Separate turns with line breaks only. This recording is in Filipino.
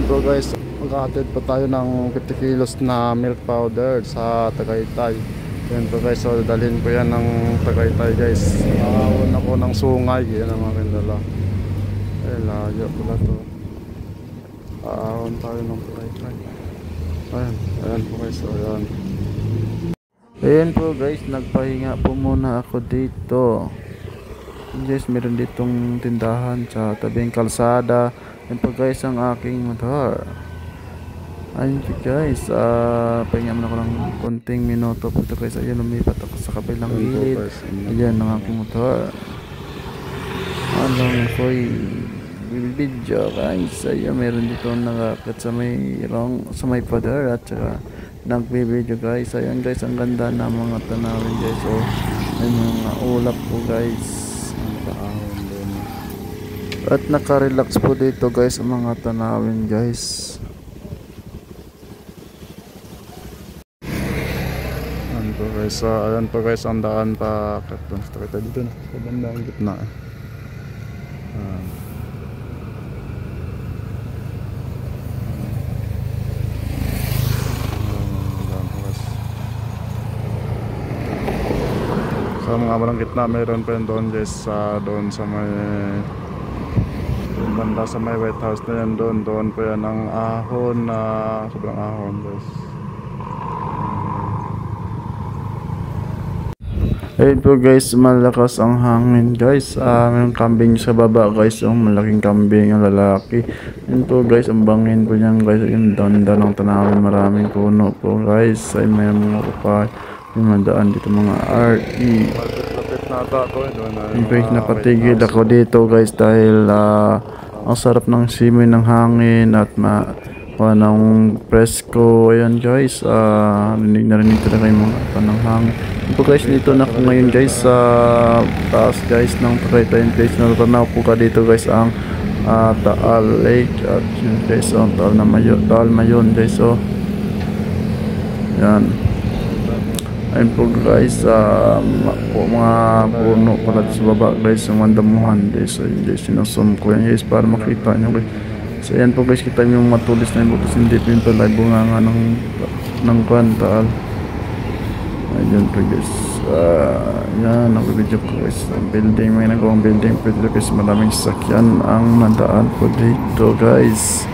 po guys, magkakatid pa tayo ng 50 kilos na milk powder sa Tagaytay. Yan po guys, so dalhin ko yan ng Tagaytay guys. Aawon ako ng sungay, yan ang aking dala. Eh, layo pala to. Aawon tayo ng Tagaytay. Ayan po guys, so ayan. Ayan po guys, nagpahinga po muna ako dito. Guys, meron ditong tindahan sa tabing kalsada. Yan po guys ang aking motor. Ayun po guys, pahinga muna ako ng konting minuto po ito guys. Ayun, lumipat ako sa kabilang gilid. Ayan ang aking motor. Alam ko video guys. Ayun, meron dito nakakit sa may pader at saka nagbe-video guys. Ayun guys, ang ganda na mga tanawin guys. So may mga ulap po guys. At naka-relax po dito guys ang mga tanawin guys. Ayan po guys, ayan po guys ang daan pa kita dito na sa bandang gitna. Sa mga bandang gitna mayroon pa yun doon guys, doon sa may banda sa may White House na yan, doon po yan ang ahon na sobrang ahon guys. Ayun po guys, malakas ang hangin guys. May kambing sa baba guys, yung malaking kambing ang lalaki. Ayun po guys, ang bangin po niyan guys. Yung danda ng tanawin, maraming puno po guys. Ay may mga upay, may madaan dito mga RE. Yung guys, napatigil ako dito guys dahil ang sarap ng simoy ng hangin at ng presko. Ayan guys, narinig talaga yung mga panang hangin. Ito guys, dito na ako ngayon guys sa taas guys ng Tagaytay place. Natanaw po ka dito guys ang Taal Lake at yun guys, ang Taal Mayon guys. So yan, ayun po guys, mga puno pala sa baba guys, yung mandamuhan guys. So yun guys, sinasum ko yan guys para makita nyo guys. So ayan po guys, kita nyo yung matulis na yung butos, hindi po yung pala bunga nga ng Taal. Ayun po guys, yan, nagbibidyo ko guys ang building, may nagawang building po dito guys. Maraming sasakyan ang nadaan po dito guys.